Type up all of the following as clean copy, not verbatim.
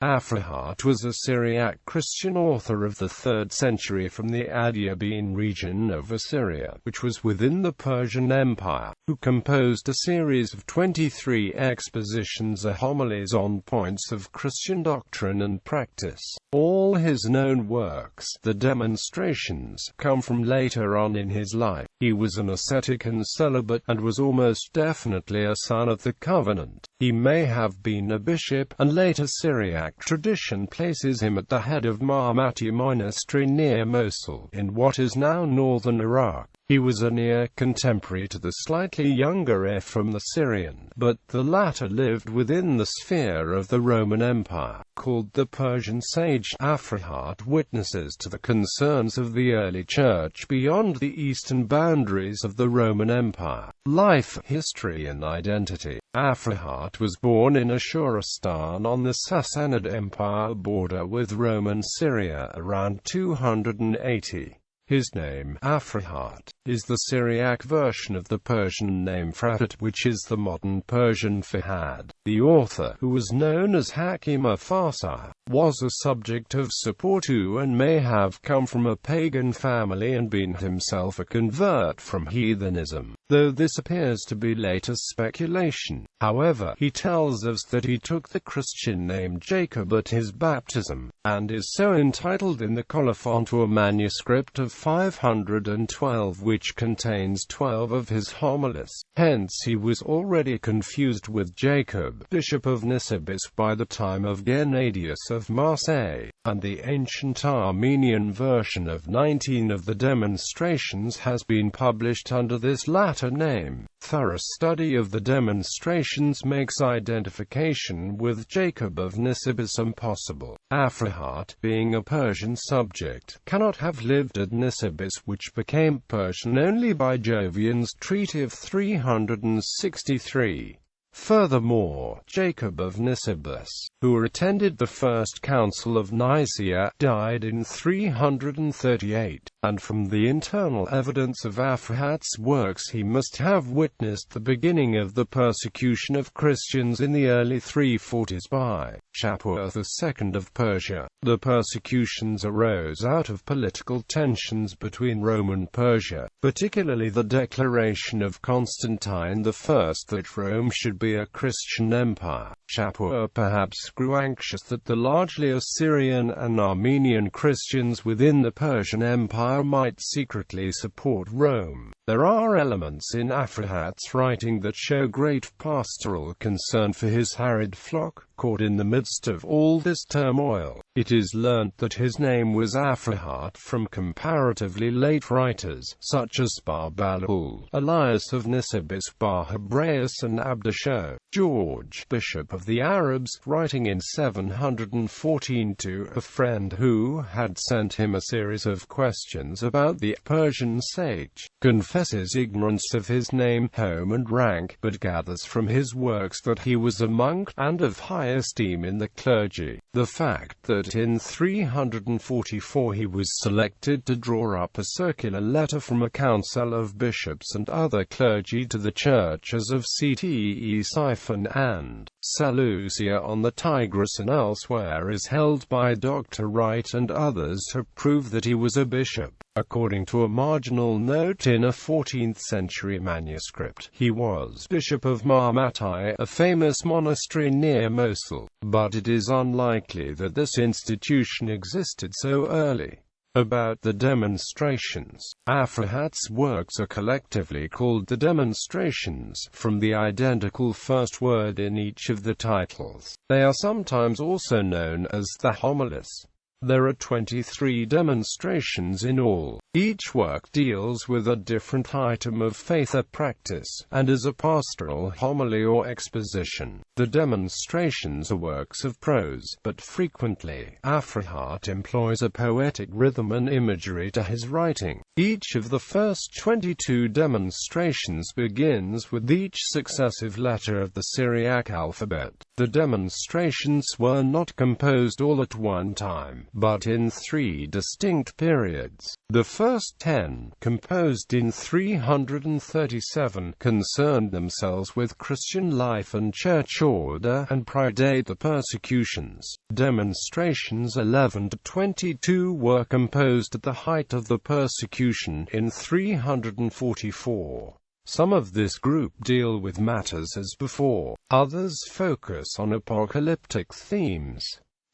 Aphrahat was a Syriac-Christian author of the 3rd century from the Adiabene region of Assyria, which was within the Persian Empire, who composed a series of 23 expositions or homilies on points of Christian doctrine and practice. All his known works, the demonstrations, come from later on in his life. He was an ascetic and celibate, and was almost definitely a son of the covenant. He may have been a bishop, and later Syriac tradition places him at the head of Mar Matti monastery near Mosul, in what is now northern Iraq. He was a near contemporary to the slightly younger Ephraim the Syrian, but the latter lived within the sphere of the Roman Empire. Called the Persian sage, Aphrahat witnesses to the concerns of the early church beyond the eastern boundaries of the Roman Empire. Life, history and identity. Aphrahat was born in Ashuristan on the Sassanid Empire border with Roman Syria around 280. His name, Aphrahat, is the Syriac version of the Persian name Aphrahat, which is the modern Persian Fahad. The author, who was known as Hakim Farsa, was a subject of Saportu and may have come from a pagan family and been himself a convert from heathenism, though this appears to be later speculation. However, he tells us that he took the Christian name Jacob at his baptism, and is so entitled in the colophon to a manuscript of 512 which contains 12 of his homilies. Hence he was already confused with Jacob, bishop of Nisibis, by the time of Gennadius of Marseille, and the ancient Armenian version of 19 of the demonstrations has been published under this latter name. Thorough study of the demonstrations makes identification with Jacob of Nisibis impossible. Aphrahat, being a Persian subject, cannot have lived at Nisibis, which became Persian only by Jovian's treaty of 363. Furthermore, Jacob of Nisibis, who attended the First Council of Nicaea, died in 338, and from the internal evidence of Aphrahat's works he must have witnessed the beginning of the persecution of Christians in the early 340s by Shapur II of Persia. The persecutions arose out of political tensions between Rome and Persia, particularly the declaration of Constantine I that Rome should be a Christian empire. Shapur perhaps grew anxious that the largely Assyrian and Armenian Christians within the Persian Empire might secretly support Rome. There are elements in Aphrahat's writing that show great pastoral concern for his harried flock. Caught in the midst of all this turmoil, it is learnt that his name was Aphrahat from comparatively late writers, such as Barbalul, Elias of Nisibis, Bar-Hebraeus and Abdasho. George, bishop of the Arabs, writing in 714 to a friend who had sent him a series of questions about the Persian sage, confesses ignorance of his name, home and rank, but gathers from his works that he was a monk, and of high esteem in the clergy. The fact that in 344 he was selected to draw up a circular letter from a council of bishops and other clergy to the churches of Ctesiphon and Seleucia on the Tigris and elsewhere is held by Dr. Wright and others to prove that he was a bishop. According to a marginal note in a 14th-century manuscript, he was bishop of Mar Matti, a famous monastery near Mosul, but it is unlikely that this institution existed so early. About the demonstrations, Aphrahat's works are collectively called the demonstrations, from the identical first word in each of the titles. They are sometimes also known as the homilies. There are 23 demonstrations in all. Each work deals with a different item of faith or practice, and is a pastoral homily or exposition. The demonstrations are works of prose, but frequently, Aphrahat employs a poetic rhythm and imagery to his writing. Each of the first 22 demonstrations begins with each successive letter of the Syriac alphabet. The demonstrations were not composed all at one time, but in 3 distinct periods. The first 10, composed in 337, concerned themselves with Christian life and church order and predate the persecutions. Demonstrations 11 to 22 were composed at the height of the persecution in 344. Some of this group deal with matters as before, others focus on apocalyptic themes.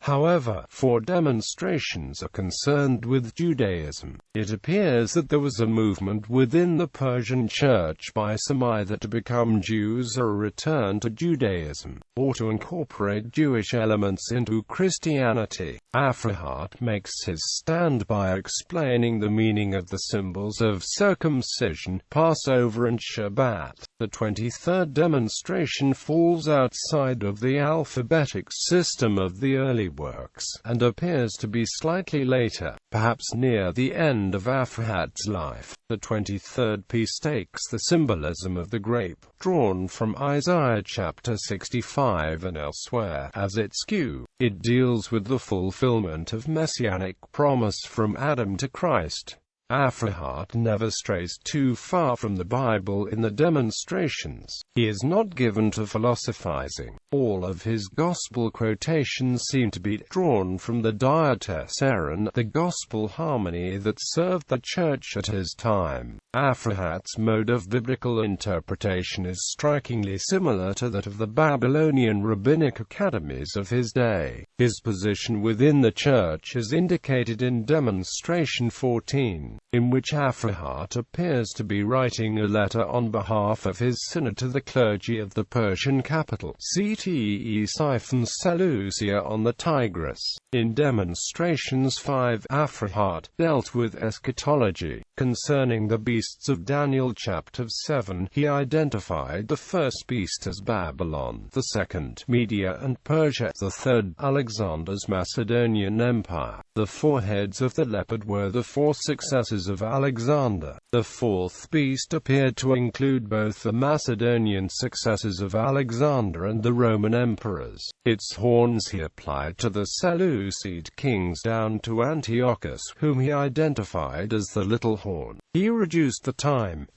However, 4 demonstrations are concerned with Judaism. It appears that there was a movement within the Persian church by some either to become Jews or return to Judaism, or to incorporate Jewish elements into Christianity. Aphrahat makes his stand by explaining the meaning of the symbols of circumcision, Passover and Shabbat. The 23rd demonstration falls outside of the alphabetic system of the early works, and appears to be slightly later, perhaps near the end of Aphrahat's life. The 23rd piece takes the symbolism of the grape, drawn from Isaiah chapter 65 and elsewhere, as its cue. It deals with the fulfillment of messianic promise from Adam to Christ. Aphrahat never strays too far from the Bible in the demonstrations. He is not given to philosophizing. All of his gospel quotations seem to be drawn from the Diatessaron, the gospel harmony that served the church at his time. Aphrahat's mode of biblical interpretation is strikingly similar to that of the Babylonian rabbinic academies of his day. His position within the church is indicated in Demonstration 14, in which Aphrahat appears to be writing a letter on behalf of his synod to the clergy of the Persian capital, Seleucia on the Tigris. In Demonstrations 5, Aphrahat dealt with eschatology. Concerning the beasts of Daniel chapter 7, he identified the first beast as Babylon, the second, Media and Persia, the third, Alexander's Macedonian Empire. The 4 heads of the leopard were the 4 successors of Alexander. The 4th beast appeared to include both the Macedonian successors of Alexander and the Roman emperors. Its horns he applied to the Seleucid kings down to Antiochus, whom he identified as the little horn. He reduced the times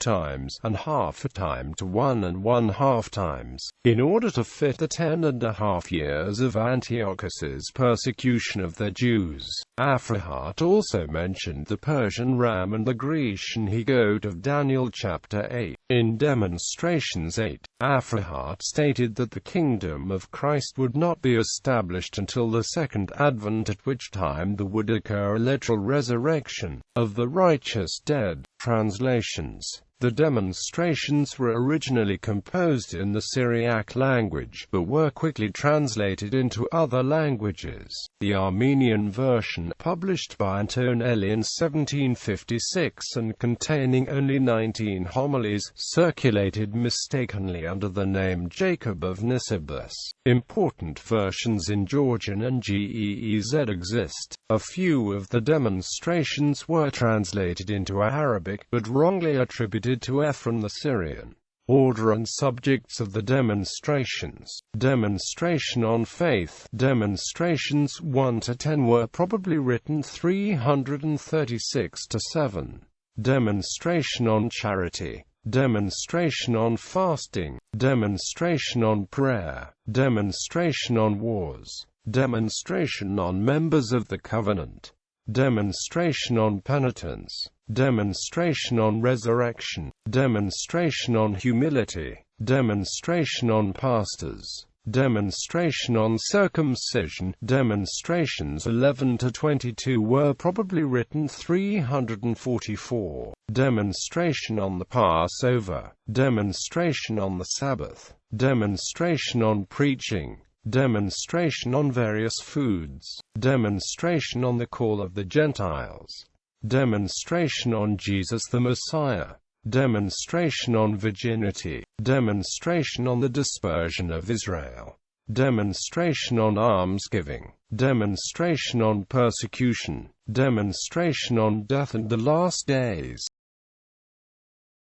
and half a time to 1 1/2 times, in order to fit the 10.5 years of Antiochus's persecution of the Jews. Aphrahat also mentioned the Persian ram and the Grecian he-goat of Daniel chapter 8. In Demonstrations 8, Aphrahat stated that the kingdom of Christ would not be established until the second advent, at which time there would occur a literal resurrection of the righteous dead. Translations. The demonstrations were originally composed in the Syriac language, but were quickly translated into other languages. The Armenian version, published by Antonelli in 1756 and containing only 19 homilies, circulated mistakenly under the name Jacob of Nisibis. Important versions in Georgian and Geez exist. A few of the demonstrations were translated into Arabic, but wrongly attributed to Ephraim the Syrian. Order and subjects of the demonstrations. Demonstration on faith. Demonstrations 1 to 10 were probably written 336 to 7. Demonstration on charity. Demonstration on fasting. Demonstration on prayer. Demonstration on wars. Demonstration on members of the covenant. Demonstration on penitence. Demonstration on resurrection. Demonstration on humility. Demonstration on pastors. Demonstration on circumcision. Demonstrations 11 to 22 were probably written 344. Demonstration on the Passover. Demonstration on the Sabbath. Demonstration on preaching. Demonstration on various foods. Demonstration on the call of the Gentiles. Demonstration on Jesus the Messiah. Demonstration on virginity. Demonstration on the dispersion of Israel. Demonstration on almsgiving. Demonstration on persecution. Demonstration on death and the last days.